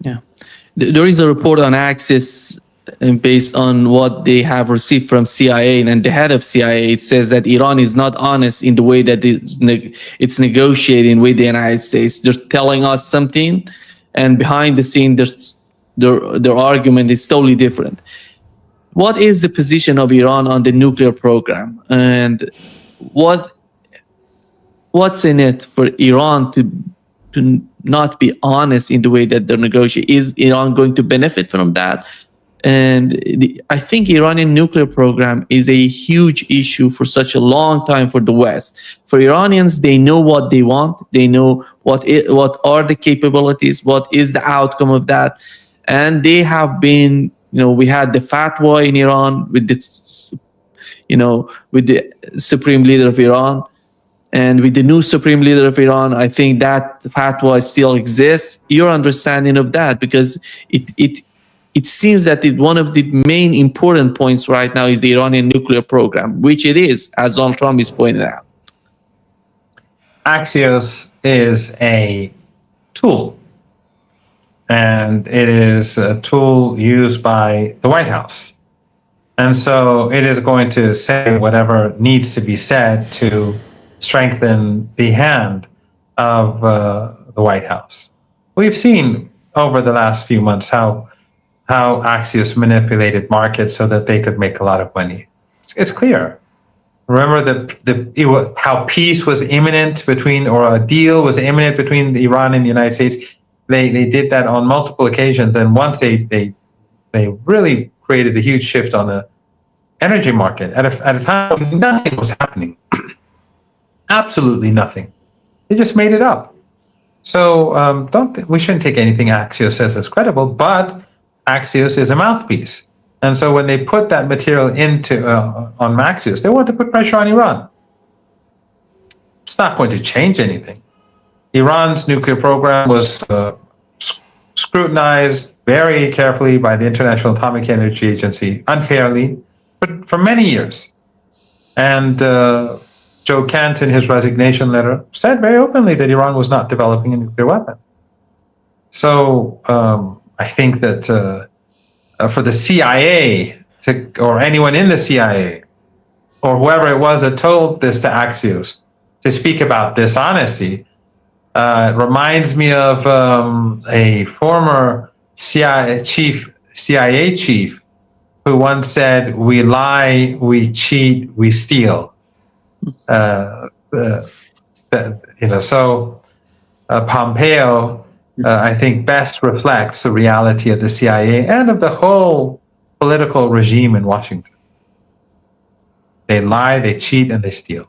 Yeah. There is a report on Axis based on what they have received from CIA and the head of CIA. It says that Iran is not honest in the way that it's negotiating with the United States. They're telling us something, and behind the scene, their argument is totally different. What is the position of Iran on the nuclear program, and what's in it for Iran to not be honest in the way that they're negotiating? Is Iran going to benefit from that? And I think Iranian nuclear program is a huge issue for such a long time for the West. For Iranians, they know what they want. They know what are the capabilities, what is the outcome of that. And they have been, we had the fatwa in Iran with this, with the supreme leader of Iran. And with the new supreme leader of Iran, I think that fatwa still exists. Your understanding of that, because it seems that one of the main important points right now is the Iranian nuclear program, which it is, as Donald Trump is pointed out. Axios is a tool, and it is a tool used by the White House. And so it is going to say whatever needs to be said to strengthen the hand of the White House. We've seen over the last few months how Axios manipulated markets so that they could make a lot of money. It's clear. Remember how peace was imminent or a deal was imminent between Iran and the United States. They did that on multiple occasions, and once they really created a huge shift on the energy market at a time when nothing was happening. Absolutely nothing. They just made it up. So we shouldn't take anything Axios says as credible, but Axios is a mouthpiece. And so when they put that material into on Axios, they want to put pressure on Iran. It's not going to change anything. Iran's nuclear program was scrutinized very carefully by the International Atomic Energy Agency, unfairly, but for many years. And Joe Kent, in his resignation letter, said very openly that Iran was not developing a nuclear weapon. So I think that for the CIA or anyone in the CIA or whoever it was that told this to Axios to speak about dishonesty reminds me of a former CIA chief who once said, "We lie, we cheat, we steal." So Pompeo, I think, best reflects the reality of the CIA and of the whole political regime in Washington. They lie, they cheat, and they steal.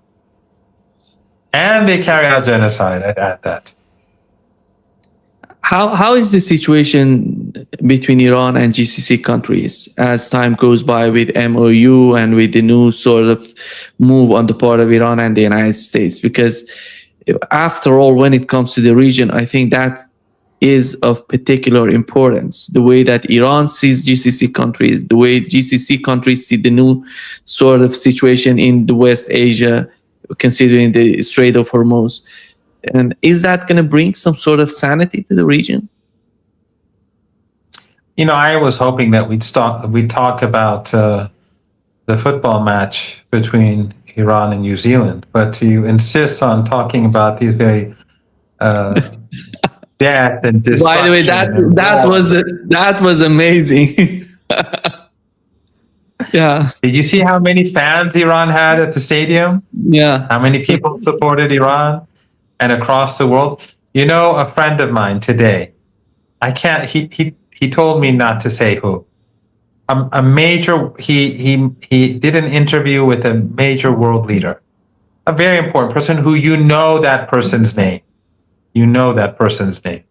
And they carry out genocide, I'd add that. How is the situation between Iran and GCC countries as time goes by with MOU and with the new sort of move on the part of Iran and the United States? Because after all, when it comes to the region, I think that is of particular importance. The way that Iran sees GCC countries, the way GCC countries see the new sort of situation in the West Asia, considering the Strait of Hormuz. And is that going to bring some sort of sanity to the region? I was hoping that we'd talk about the football match between Iran and New Zealand, but you insist on talking about these very death and destruction. By the way, that was amazing. Yeah. Did you see how many fans Iran had at the stadium? Yeah. How many people supported Iran? And across the world, a friend of mine today, he told me not to say who. A major, he did an interview with a major world leader, a very important person who that person's name. That person's name.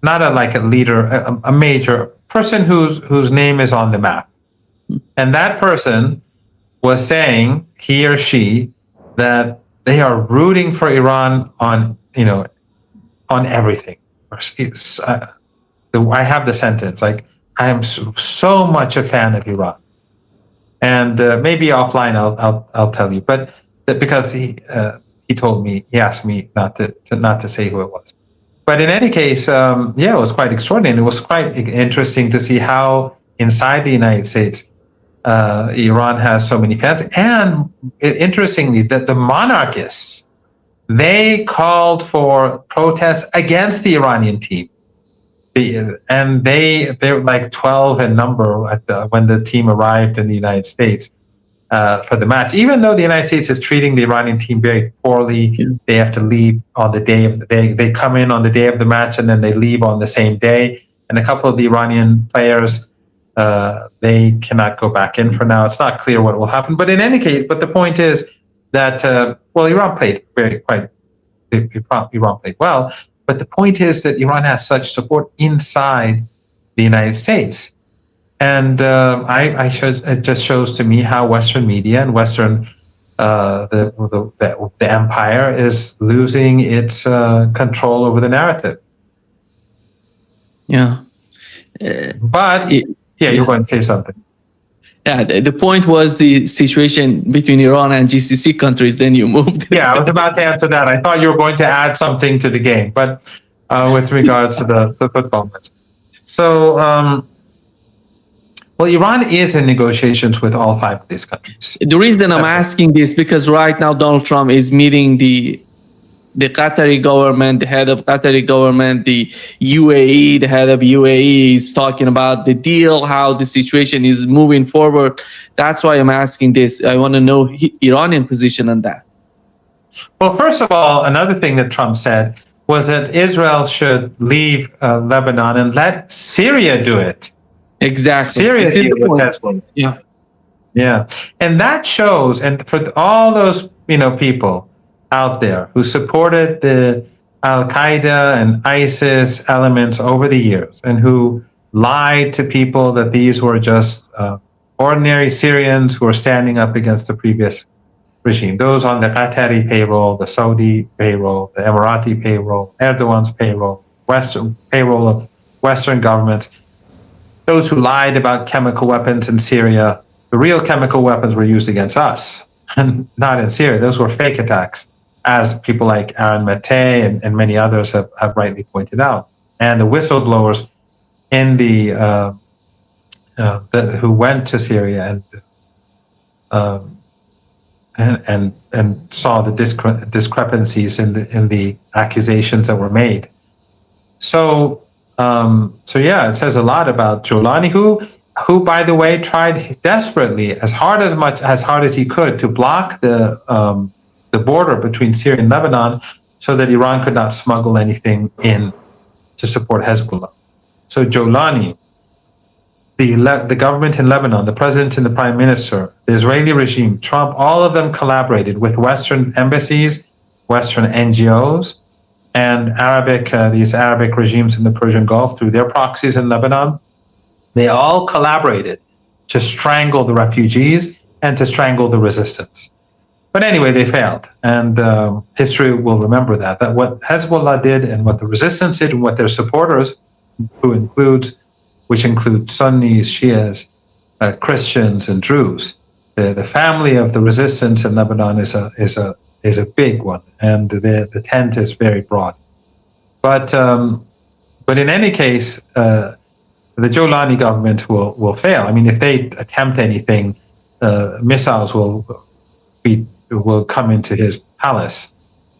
Not a leader, a major person whose name is on the map. And that person was saying, he or she, that they are rooting for Iran on everything. I have the sentence, I am so much a fan of Iran. And maybe offline I'll tell you, but because he told me, he asked me not to say who it was. but in any case, yeah, it was quite extraordinary. It was quite interesting to see how inside the United States, Iran has so many fans. And interestingly, that the monarchists, they called for protests against the Iranian team. And they're like 12 in number when the team arrived in the United States for the match. Even though the United States is treating the Iranian team very poorly, Yeah. they have to leave on the day of they come in on the day of the match and then they leave on the same day. And a couple of the Iranian players, they cannot go back in for now. It's not clear what will happen. But in any case, but the point is that Iran played Iran played well. But the point is that Iran has such support inside the United States. And it just shows to me how Western media and Western the empire is losing its control over the narrative. Yeah. But you're going to say something. Yeah, the point was the situation between Iran and GCC countries. Then you moved. Yeah, I was about to answer that. I thought you were going to add something to the game, but with regards to the football match. So, well, Iran is in negotiations with all 5 of these countries. The reason I'm asking this because right now Donald Trump is meeting the Qatari government, the head of Qatari government, the UAE, the head of UAE is talking about the deal, how the situation is moving forward. That's why I'm asking this. I want to know Iranian position on that. Well, first of all, another thing that Trump said was that Israel should leave Lebanon and let Syria do it. Exactly. Syria deal with Hezbollah. Yeah. Yeah. And that shows, and for all those people out there who supported the Al-Qaeda and ISIS elements over the years and who lied to people that these were just ordinary Syrians who were standing up against the previous regime. Those on the Qatari payroll, the Saudi payroll, the Emirati payroll, Erdogan's payroll, Western payroll of Western governments. Those who lied about chemical weapons in Syria, the real chemical weapons were used against us and not in Syria. Those were fake attacks, as people like Aaron Matei and many others have rightly pointed out. And the whistleblowers in who went to Syria and saw the discrepancies in the accusations that were made. So yeah, it says a lot about Jolani, who by the way tried desperately, as hard as he could, to block the border between Syria and Lebanon so that Iran could not smuggle anything in to support Hezbollah. So Jolani, the government in Lebanon, the president and the prime minister, the Israeli regime, Trump, all of them collaborated with Western embassies, Western NGOs, and these Arabic regimes in the Persian Gulf through their proxies in Lebanon. They all collaborated to strangle the refugees and to strangle the resistance. But anyway, they failed, and history will remember that what Hezbollah did and what the resistance did and what their supporters, which include Sunnis, Shias, Christians, and Druze. The family of the resistance in Lebanon is a big one, and the tent is very broad. But in any case, the Jolani government will fail. I mean, if they attempt anything, missiles will come into his palace,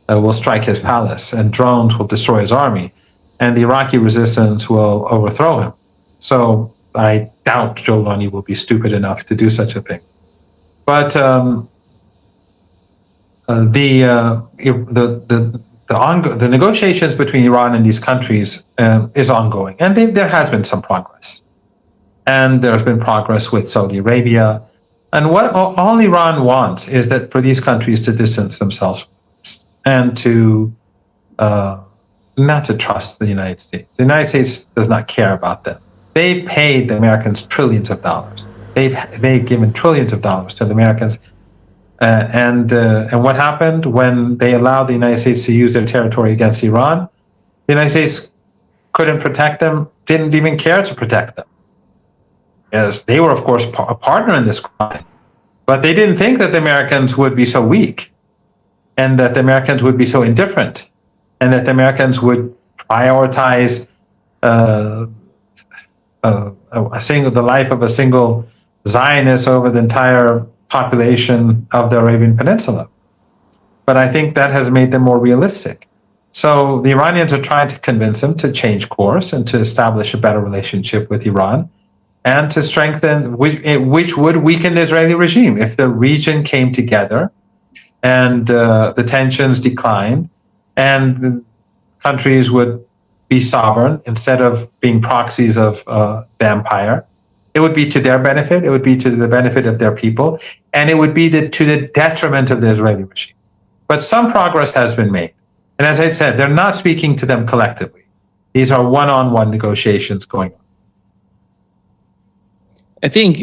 will strike his palace, and drones will destroy his army, and the Iraqi resistance will overthrow him. So I doubt Jolani will be stupid enough to do such a thing. But the negotiations between Iran and these countries is ongoing, and there has been some progress, and there has been progress with Saudi Arabia. And what all Iran wants is that for these countries to distance themselves and to not to trust the United States. The United States does not care about them. They've paid the Americans trillions of dollars. They've given trillions of dollars to the Americans. And what happened when they allowed the United States to use their territory against Iran? The United States couldn't protect them, didn't even care to protect them. Yes, they were, of course, a partner in this crime, but they didn't think that the Americans would be so weak and that the Americans would be so indifferent and that the Americans would prioritize the life of a single Zionist over the entire population of the Arabian Peninsula. But I think that has made them more realistic. So the Iranians are trying to convince them to change course and to establish a better relationship with Iran and to strengthen, which would weaken the Israeli regime. If the region came together and the tensions declined and the countries would be sovereign instead of being proxies of the empire, it would be to their benefit, it would be to the benefit of their people, and it would be to the detriment of the Israeli regime. But some progress has been made. And as I said, they're not speaking to them collectively. These are one-on-one negotiations going on. I think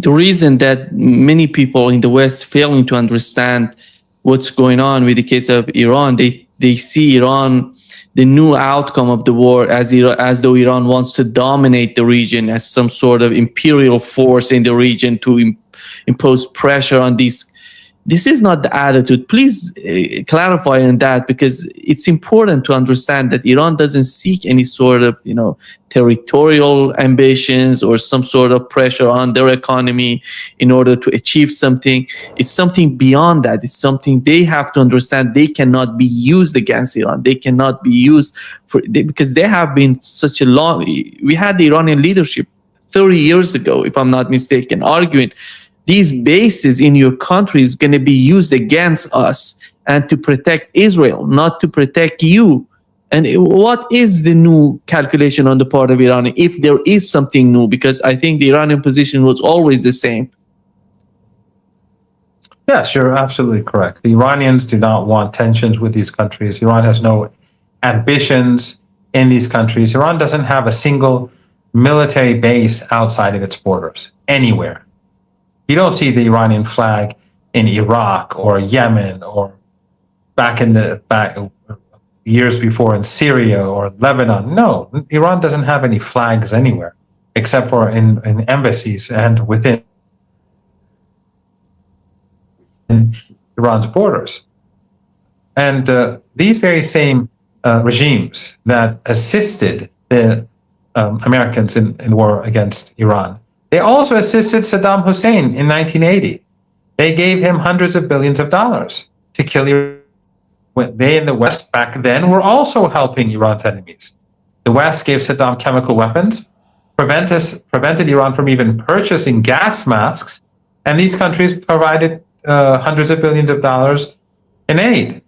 the reason that many people in the West failing to understand what's going on with the case of Iran, they see Iran, the new outcome of the war, as though Iran wants to dominate the region as some sort of imperial force in the region to impose pressure on these. This is not the attitude. Please clarify on that, because it's important to understand that Iran doesn't seek any sort of, territorial ambitions or some sort of pressure on their economy in order to achieve something. It's something beyond that. It's something they have to understand. They cannot be used against Iran. They cannot be used because they have been such a long. We had the Iranian leadership 30 years ago, if I'm not mistaken, arguing these bases in your country is going to be used against us and to protect Israel, not to protect you. And what is the new calculation on the part of Iran, if there is something new? Because I think the Iranian position was always the same. Yes, you're absolutely correct. The Iranians do not want tensions with these countries. Iran has no ambitions in these countries. Iran doesn't have a single military base outside of its borders, anywhere. You don't see the Iranian flag in Iraq or Yemen or back years before in Syria or Lebanon. No, Iran doesn't have any flags anywhere except for in embassies and within Iran's borders. And these very same regimes that assisted the Americans in the war against Iran, they also assisted Saddam Hussein in 1980. They gave him hundreds of billions of dollars to kill Iran. They in the West back then were also helping Iran's enemies. The West gave Saddam chemical weapons, prevented Iran from even purchasing gas masks, and these countries provided hundreds of billions of dollars in aid.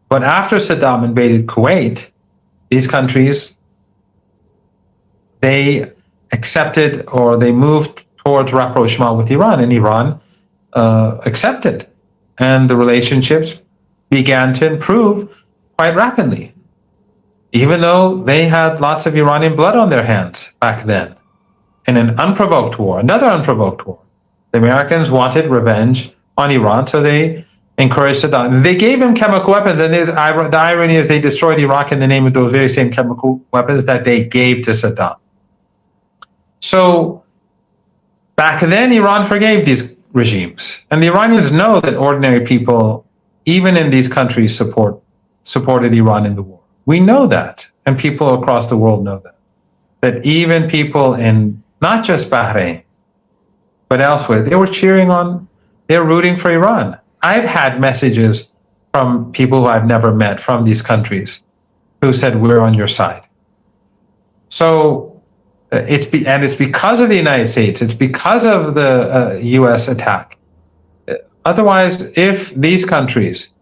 But after Saddam invaded Kuwait, these countries, they accepted or they moved towards rapprochement with Iran, and Iran accepted. And the relationships began to improve quite rapidly, even though they had lots of Iranian blood on their hands back then in an unprovoked war, another unprovoked war. The Americans wanted revenge on Iran, so they encouraged Saddam. They gave him chemical weapons, and the irony is they destroyed Iraq in the name of those very same chemical weapons that they gave to Saddam. So back then, Iran forgave these regimes. And the Iranians know that ordinary people, even in these countries, supported Iran in the war. We know that, and people across the world know that. That even people in not just Bahrain, but elsewhere, they were they're rooting for Iran. I've had messages from people who I've never met from these countries who said, we're on your side. So it's because of the United States, it's because of the US attack. Otherwise, if these countries,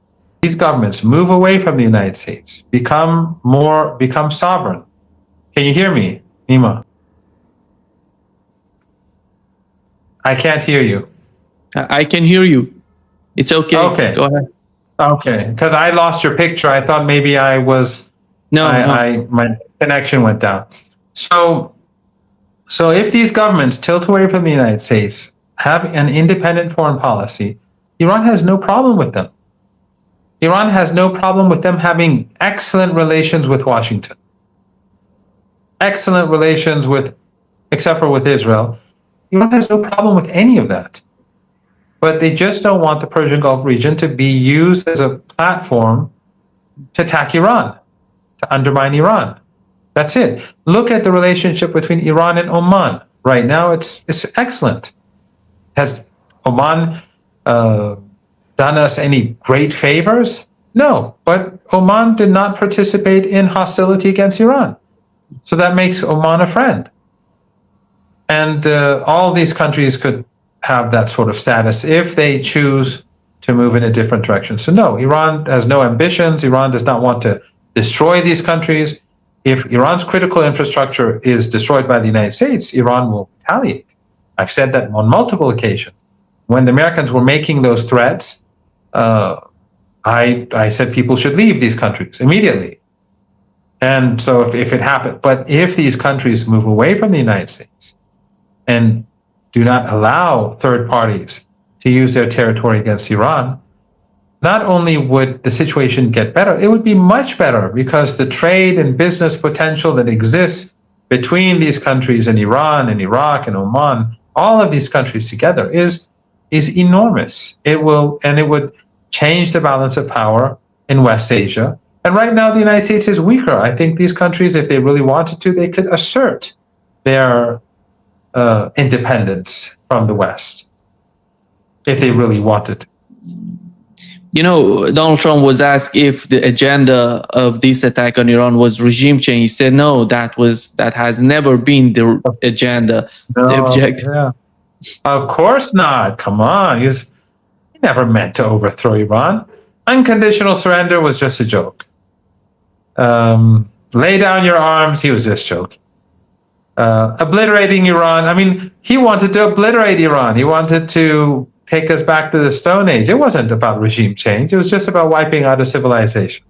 these governments move away from the United States, become sovereign. Can you hear me, Nima? I can't hear you. I can hear you. It's okay. Okay. Go ahead. Okay, because I lost your picture. I thought maybe my connection went down. So if these governments tilt away from the United States, have an independent foreign policy, Iran has no problem with them. Iran has no problem with them having excellent relations with Washington. Excellent relations except for with Israel. Iran has no problem with any of that. But they just don't want the Persian Gulf region to be used as a platform to attack Iran, to undermine Iran. That's it. Look at the relationship between Iran and Oman. Right now, it's excellent. Has Oman done us any great favors? No, but Oman did not participate in hostility against Iran. So that makes Oman a friend. And all these countries could have that sort of status if they choose to move in a different direction. So no, Iran has no ambitions. Iran does not want to destroy these countries. If Iran's critical infrastructure is destroyed by the United States, Iran will retaliate. I've said that on multiple occasions. When the Americans were making those threats, I said people should leave these countries immediately. And so if it happened, but if these countries move away from the United States and do not allow third parties to use their territory against Iran, not only would the situation get better, it would be much better, because the trade and business potential that exists between these countries and Iran and Iraq and Oman, all of these countries together, is enormous. It would change the balance of power in West Asia. And right now, the United States is weaker. I think these countries, if they really wanted to, they could assert their independence from the West, if they really wanted to. You know, Donald Trump was asked if the agenda of this attack on Iran was regime change. He said, no, that has never been the agenda, the objective. Yeah. Of course not. Come on. He never meant to overthrow Iran. Unconditional surrender was just a joke. Lay down your arms, he was just joking. Obliterating Iran, I mean, he wanted to obliterate Iran. He wanted to take us back to the Stone Age. It wasn't about regime change. It was just about wiping out a civilization.